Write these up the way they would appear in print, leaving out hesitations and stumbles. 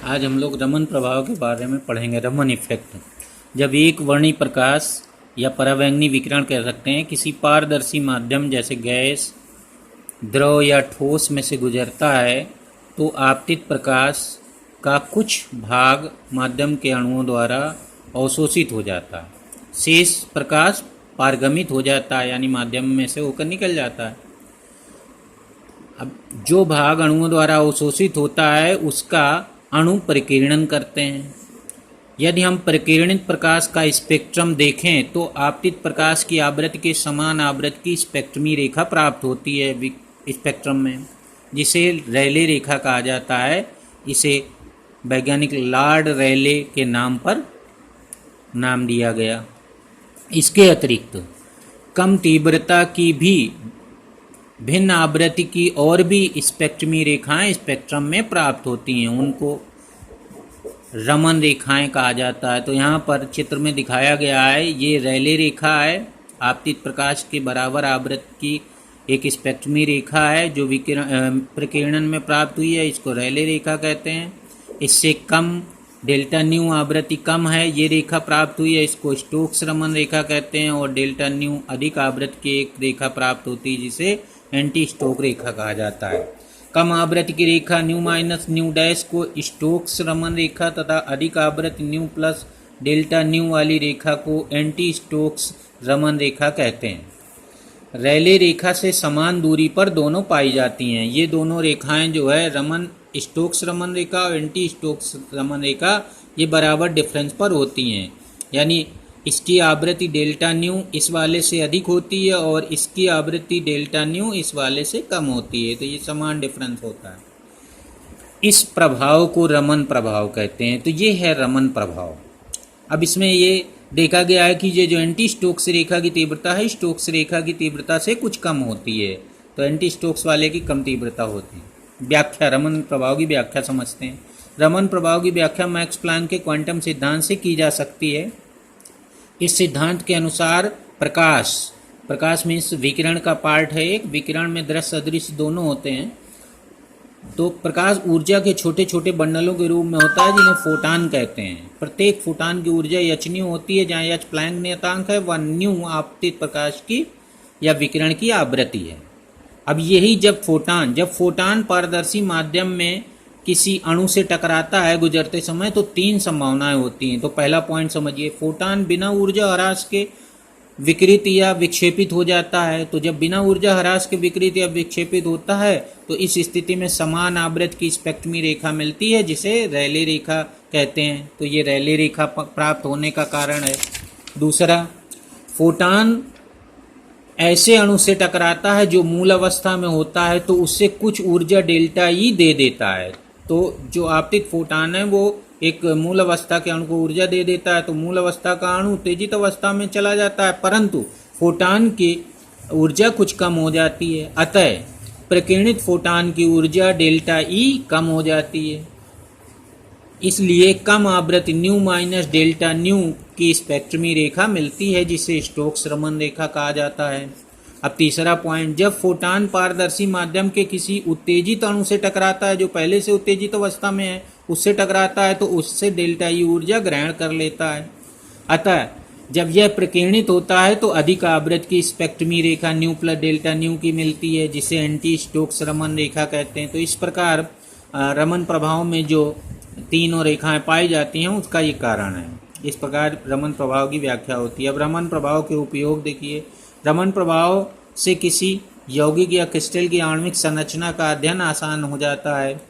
आज हम लोग रमन प्रभाव के बारे में पढ़ेंगे। रमन इफेक्ट। जब एक वर्णी प्रकाश या परावैंगनी विकिरण कह सकते हैं किसी पारदर्शी माध्यम जैसे गैस, द्रव या ठोस में से गुजरता है तो आपतित प्रकाश का कुछ भाग माध्यम के अणुओं द्वारा अवशोषित हो जाता है, शेष प्रकाश पारगमित हो जाता है, यानी माध्यम में से होकर निकल जाता है। अब जो भाग अणुओं द्वारा अवशोषित होता है उसका अणु परिकीर्णन करते हैं। यदि हम परिकीर्णित प्रकाश का स्पेक्ट्रम देखें तो आपतित प्रकाश की आवृत्ति के समान आवृत्ति की स्पेक्ट्रमी रेखा प्राप्त होती है स्पेक्ट्रम में, जिसे रेले रेखा कहा जाता है। इसे वैज्ञानिक लॉर्ड रेले के नाम पर नाम दिया गया। इसके अतिरिक्त कम तीव्रता की भी भिन्न आवृत्ति की और भी स्पेक्ट्रमी रेखाएं स्पेक्ट्रम में प्राप्त होती हैं, उनको रमन रेखाएं कहा जाता है। तो यहाँ पर चित्र में दिखाया गया है, ये रेले रेखा है, आपतित प्रकाश के बराबर आवृत्ति की एक स्पेक्ट्रमी रेखा है जो प्रकीर्णन में प्राप्त हुई है, इसको रेले रेखा कहते हैं। इससे कम डेल्टा न्यू आवृत्ति कम है, ये रेखा प्राप्त हुई है, इसको स्टोक्स रमन रेखा कहते हैं। और डेल्टा न्यू अधिक आवृत्ति की एक रेखा प्राप्त होती है जिसे एंटी स्टोक रेखा कहा जाता है। कम आवृत्ति की रेखा न्यू माइनस न्यू डैश को स्टोक्स रमन रेखा तथा अधिक आवृत्ति न्यू प्लस डेल्टा न्यू वाली रेखा को एंटी स्टोक्स रमन रेखा कहते हैं। रेले रेखा से समान दूरी पर दोनों पाई जाती हैं। ये दोनों रेखाएं जो है रमन स्टोक्स रमन रेखा और एंटी स्टोक्स रमन रेखा, ये बराबर डिफरेंस पर होती हैं, यानी इसकी आवृत्ति डेल्टा न्यू इस वाले से अधिक होती है और इसकी आवृत्ति डेल्टा न्यू इस वाले से कम होती है, तो ये समान डिफरेंस होता है। इस प्रभाव को रमन प्रभाव कहते हैं। तो ये है रमन प्रभाव। अब इसमें ये देखा गया है कि ये जो एंटी स्टोक्स रेखा की तीव्रता है स्टोक्स रेखा की तीव्रता से कुछ कम होती है, तो एंटी स्टोक्स वाले की कम तीव्रता होती है। व्याख्या, रमन प्रभाव की व्याख्या समझते हैं। रमन प्रभाव की व्याख्या मैक्स प्लैंक के क्वांटम सिद्धांत से की जा सकती है। इस सिद्धांत के अनुसार प्रकाश मीन्स विकिरण का पार्ट है, एक विकिरण में दृश्य अदृश्य दोनों होते हैं। तो प्रकाश ऊर्जा के छोटे छोटे बंडलों के रूप में होता है जिन्हें फोटान कहते हैं। प्रत्येक फोटान की ऊर्जा एच न्यू होती है, जहाँ एच प्लैंक नियतांक है, व न्यू आपतित प्रकाश की या विकिरण की आवृत्ति है। अब यही जब फोटान पारदर्शी माध्यम में किसी अणु से टकराता है गुजरते समय तो तीन संभावनाएं होती हैं। तो पहला पॉइंट समझिए, फोटान बिना ऊर्जा ह्रास के विकृत या विक्षेपित हो जाता है। तो जब बिना ऊर्जा ह्रास के विकृत या विक्षेपित होता है तो इस स्थिति में समान आवृत्ति की स्पेक्ट्रमी रेखा मिलती है जिसे रेले रेखा कहते हैं। तो ये रेले रेखा प्राप्त होने का कारण है। दूसरा, फोटान ऐसे अणु से टकराता है जो मूल अवस्था में होता है तो उससे कुछ ऊर्जा डेल्टा ई दे देता है। तो जो आपतित फोटान है वो एक मूल अवस्था के अणु को ऊर्जा दे देता है, तो मूल अवस्था का अणु उत्तेजित अवस्था में चला जाता है, परंतु फोटान की ऊर्जा कुछ कम हो जाती है। अतः प्रकीर्णित फोटान की ऊर्जा डेल्टा ई कम हो जाती है। इसलिए कम आवृत्ति न्यू माइनस डेल्टा न्यू की स्पेक्ट्रमी रेखा मिलती है जिसे स्टोक्स रमन रेखा कहा जाता है। अब तीसरा पॉइंट, जब फोटान पारदर्शी माध्यम के किसी उत्तेजित अणु से टकराता है जो पहले से उत्तेजित अवस्था में है, उससे टकराता है तो उससे डेल्टा ई ऊर्जा ग्रहण कर लेता है। अतः जब यह प्रकीर्णित होता है तो अधिक आवृत्ति की स्पेक्ट्रमी रेखा न्यू प्लस डेल्टा न्यू की मिलती है जिसे एंटी स्टोक्स रमन रेखा कहते हैं। तो इस प्रकार रमन प्रभाव में जो तीनों रेखाएं पाई जाती हैं उसका ये कारण है। इस प्रकार रमन प्रभाव की व्याख्या होती है। अब रमन प्रभाव के उपयोग देखिए। रमन प्रभाव से किसी यौगिक या क्रिस्टल की आणविक संरचना का अध्ययन आसान हो जाता है।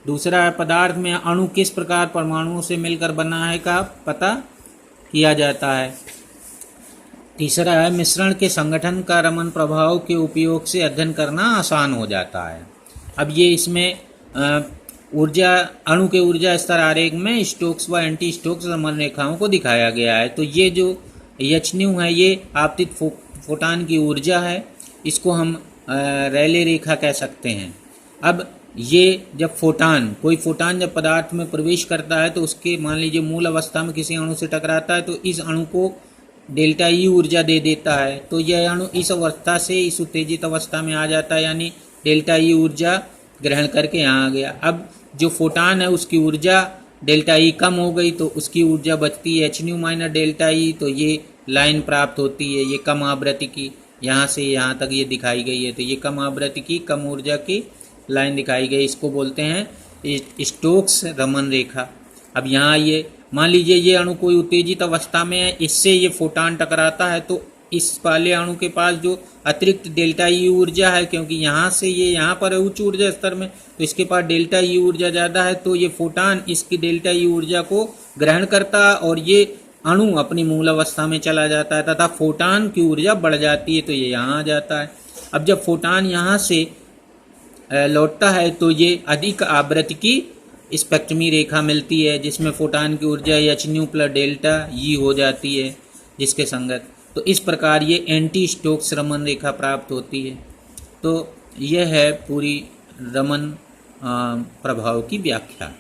दूसरा है, पदार्थ में अणु किस प्रकार परमाणुओं से मिलकर बना है का पता किया जाता है। तीसरा है, मिश्रण के संगठन का रमन प्रभाव के उपयोग से अध्ययन करना आसान हो जाता है। अब ये इसमें ऊर्जा अणु के ऊर्जा स्तर आरेख में स्टोक्स व एंटी स्टोक्स रमन रेखाओं को दिखाया गया है। तो ये जो एच न्यू है ये आपतित फोटान की ऊर्जा है, इसको हम रेले रेखा कह सकते हैं। अब ये जब कोई फोटान जब पदार्थ में प्रवेश करता है तो उसके मान लीजिए मूल अवस्था में किसी अणु से टकराता है तो इस अणु को डेल्टा ई ऊर्जा दे देता है। तो यह अणु इस अवस्था से इस उत्तेजित अवस्था में आ जाता है, यानी डेल्टा ई ऊर्जा ग्रहण करके यहाँ आ गया। अब जो फोटान है उसकी ऊर्जा डेल्टा ई कम हो गई तो उसकी ऊर्जा बचती है H new minus delta E, तो ये लाइन प्राप्त होती है, ये कम आवृत्ति की, यहाँ से यहाँ तक ये दिखाई गई है, तो ये कम आवृत्ति की कम ऊर्जा की लाइन दिखाई गई, इसको बोलते हैं स्टोक्स रमन रेखा। अब यहाँ ये मान लीजिए ये अणु कोई उत्तेजित अवस्था में है, इससे ये फोटान टकराता है, तो इस वाले अणु के पास जो अतिरिक्त डेल्टा ई ऊर्जा है, क्योंकि यहाँ से ये यहाँ पर है उच्च ऊर्जा स्तर में, तो इसके पास डेल्टा ई ऊर्जा ज़्यादा है, तो ये फोटान इसकी डेल्टा ई ऊर्जा को ग्रहण करता है और ये अणु अपनी मूल अवस्था में चला जाता है तथा फोटान की ऊर्जा बढ़ जाती है, तो ये यहाँ आ जाता है। अब जब फोटान यहाँ से लौटता है तो ये अधिक आवृत्ति की स्पेक्ट्रमी रेखा मिलती है, जिसमें फोटान की ऊर्जा H new plus delta E हो जाती है जिसके संगत, तो इस प्रकार ये एंटी स्टोक्स रमन रेखा प्राप्त होती है। तो यह है पूरी रमन प्रभाव की व्याख्या।